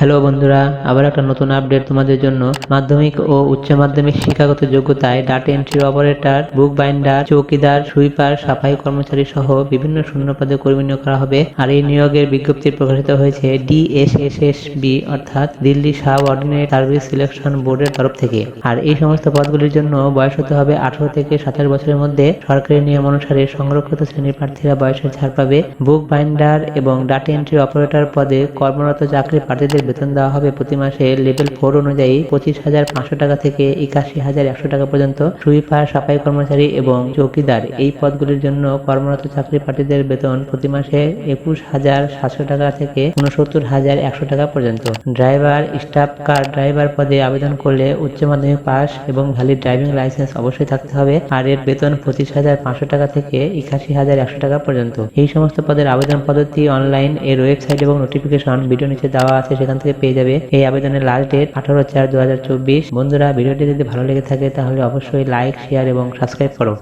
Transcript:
Hello বন্ধুরা, আবার একটা নতুন আপডেট তোমাদের জন্য। মাধ্যমিক ও উচ্চ মাধ্যমিক শিক্ষাগত যোগ্যতায় ডাটা এন্ট্রি অপারেটর, বুক বাইন্ডার, চৌকিদার, সুইপার, সাফাই কর্মচারী সহ বিভিন্ন শূন্য পদে কর্মী নিয়োগ করা হবে। আর এই নিয়োগের বিজ্ঞপ্তি প্রকাশিত হয়েছে DSSSB অর্থাৎ Delhi sub ordinate service selection বোর্ডের তরফ থেকে। আর এই সমস্ত পদগুলির জন্য বয়স হতে হবে 18 থেকে 27 বছরের মধ্যে। সরকারি নিয়ম অনুসারে সংরক্ষিত শ্রেণীর প্রার্থীরা বয়সের ছাড় পাবে। বুক বাইন্ডার এবং ডাটা এন্ট্রি অপারেটর পদে কর্মরত চাকরি প্রার্থীদের বেতন দেওয়া হবে প্রতি মাসে লেভেল 4 অনুযায়ী 25,500 টাকা থেকে 81,100 টাকা পর্যন্ত। সুইপার, সাফাই কর্মচারী এবং চৌকিদার এই পদগুলির জন্য কর্মরত চাকরি প্রার্থীদের বেতন প্রতি মাসে 21,700 টাকা থেকে 69,100 টাকা পর্যন্ত। ড্রাইভার, স্টাফ কার ড্রাইভার পদে আবেদন করলে উচ্চ মাধ্যমিক পাস এবং ভ্যালিড ড্রাইভিং লাইসেন্স অবশ্যই থাকতে হবে। আর এর বেতন 25,500 টাকা থেকে 81,100 টাকা পর্যন্ত। এই সমস্ত পদের আবেদন পদ্ধতি অনলাইন, এর ওয়েবসাইট এবং নোটিফিকেশন ভিডিও নিচে দেওয়া আছে, সেখান থেকে পেয়ে যাবে। এই আবেদনের লাস্ট ডেট 18/4/2024। বন্ধুরা, ভিডিওটি যদি ভালো লেগে থাকে তাহলে অবশ্যই লাইক, শেয়ার এবং সাবস্ক্রাইব করো।